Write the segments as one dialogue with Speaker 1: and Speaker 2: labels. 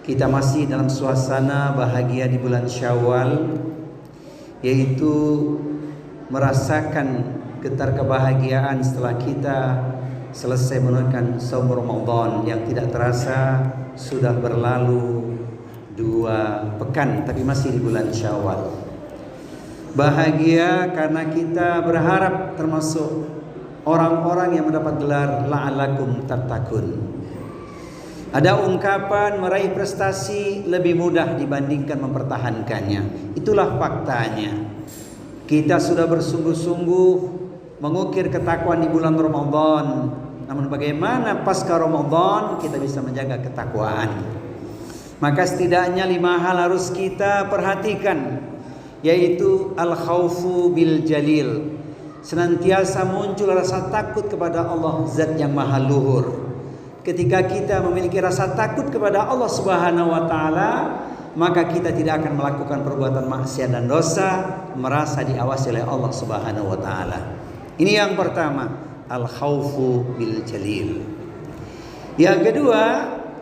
Speaker 1: Kita masih dalam suasana bahagia di bulan Syawal, yaitu merasakan getar kebahagiaan setelah kita selesai menunaikan saum Ramadan yang tidak terasa sudah berlalu 2 pekan, tapi masih di bulan Syawal. Bahagia karena kita berharap termasuk orang-orang yang mendapat gelar la'alakum tattaqun. Ada ungkapan meraih prestasi lebih mudah dibandingkan mempertahankannya. Itulah faktanya. Kita sudah bersungguh-sungguh mengukir ketakwaan di bulan Ramadan. Namun bagaimana pasca Ramadan kita bisa menjaga ketakwaan? Maka setidaknya 5 hal harus kita perhatikan, yaitu al-khaufu bil jalil. Senantiasa muncul rasa takut kepada Allah Zat yang Maha Luhur. Ketika kita memiliki rasa takut kepada Allah Subhanahu wa taala, maka kita tidak akan melakukan perbuatan maksiat dan dosa, merasa diawasi oleh Allah Subhanahu wa taala. Ini yang pertama, al-khaufu bil jalil. Yang kedua,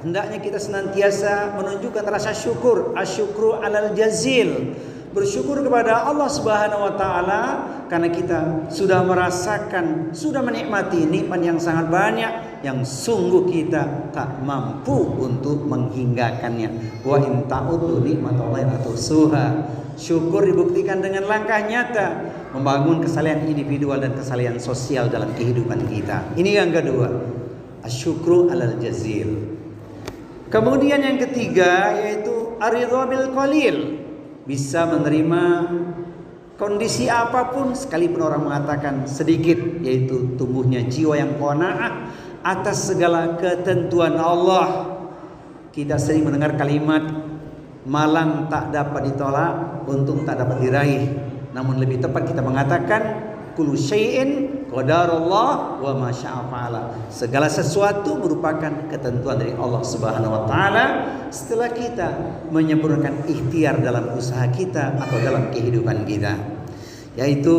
Speaker 1: hendaknya kita senantiasa menunjukkan rasa syukur, asyukru alal jazil. Bersyukur kepada Allah Subhanahu wa taala karena kita sudah merasakan, sudah menikmati nikmat yang sangat banyak yang sungguh kita tak mampu untuk menghinggakannya. Wa in ta'uddu nikmatallahi la tuhsuha. Syukur dibuktikan dengan langkah nyata, membangun kesalehan individual dan kesalehan sosial dalam kehidupan kita. Ini yang kedua, asyukru alal jazil. Kemudian yang ketiga yaitu aridha bil qalil. Bisa menerima kondisi apapun, sekalipun orang mengatakan sedikit, yaitu tumbuhnya jiwa yang qanaah atas segala ketentuan Allah. Kita sering mendengar kalimat malang tak dapat ditolak, untung tak dapat diraih. Namun lebih tepat kita mengatakan kullu syai'in qadarullah wa ma syaa fa'ala. Segala sesuatu merupakan ketentuan dari Allah Subhanahu wa taala setelah kita menyempurnakan ikhtiar dalam usaha kita atau dalam kehidupan kita. Yaitu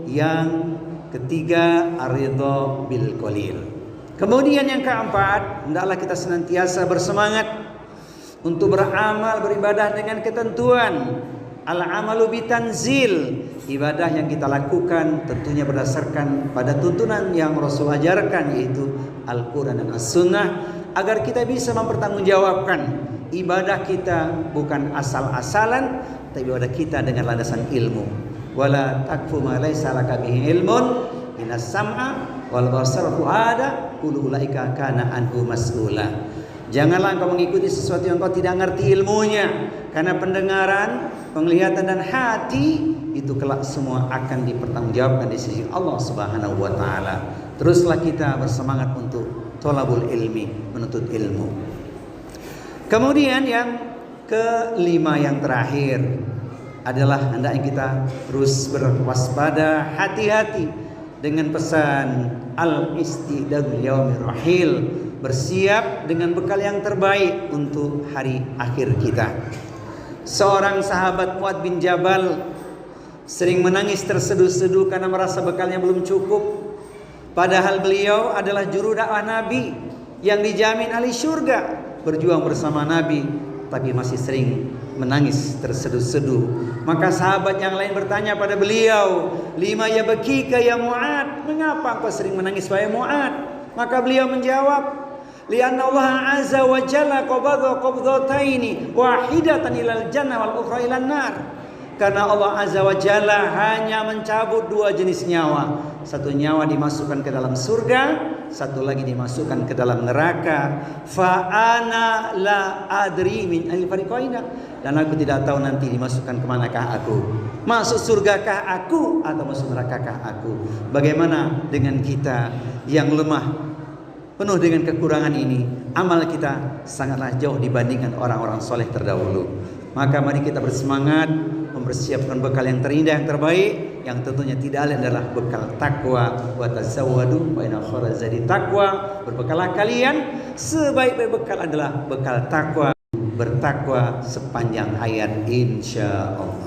Speaker 1: yang ketiga, aridha bil qalil. Kemudian yang keempat, hendaklah kita senantiasa bersemangat untuk beramal, beribadah dengan ketentuan. Al-amalu bitanzil. Ibadah yang kita lakukan tentunya berdasarkan pada tuntunan yang Rasul ajarkan, yaitu Al-Quran dan As-Sunnah, agar kita bisa mempertanggungjawabkan ibadah kita bukan asal-asalan, tapi ibadah kita dengan landasan ilmu. Wala takfu ma laysa laka bihi ilmun, innas sam'a wal basara fuada kullu ulaika kana anhu mas'ula. Janganlah engkau mengikuti sesuatu yang kau tidak ngerti ilmunya, karena pendengaran, penglihatan dan hati itu kelak semua akan dipertanggungjawabkan di sisi Allah Subhanahu wa taala. Teruslah kita bersemangat untuk thalabul ilmi, menuntut ilmu. Kemudian yang kelima, yang terakhir adalah hendaknya kita terus berwaspada, hati-hati dengan pesan al-istidad yaumir rahil, bersiap dengan bekal yang terbaik untuk hari akhir kita. Seorang sahabat Mu'adz bin Jabal sering menangis terseduh-seduh karena merasa bekalnya belum cukup. Padahal beliau adalah juru dakwah Nabi yang dijamin ahli syurga, berjuang bersama Nabi, tapi masih sering menangis terseduh-seduh. Maka sahabat yang lain bertanya pada beliau, lima yabkika ya Mu'adz, mengapa engkau sering menangis wahai Mu'adz? Maka beliau menjawab, lianna Allah azza wa jalla qabadha qabdataini wahidatan ilal jannah wal ukhra ilan nar. Karena Allah azza wa jalla hanya mencabut 2 jenis nyawa. Satu nyawa dimasukkan ke dalam surga, satu lagi dimasukkan ke dalam neraka. Fa ana la adri min al fariqaina. Dan aku tidak tahu nanti dimasukkan kemanakah aku. Masuk surgakah aku atau masuk nerakakah aku? Bagaimana dengan kita yang lemah, penuh dengan kekurangan ini? Amal kita sangatlah jauh dibandingkan orang-orang soleh terdahulu. Maka mari kita bersemangat mempersiapkan bekal yang terindah, yang terbaik, yang tentunya tidak lain adalah bekal takwa. Wa tazawwadu fa inna khairaz zadi taqwa. Berbekallah kalian, sebaik-baik bekal adalah bekal takwa. Bertakwa sepanjang hayat insyaallah.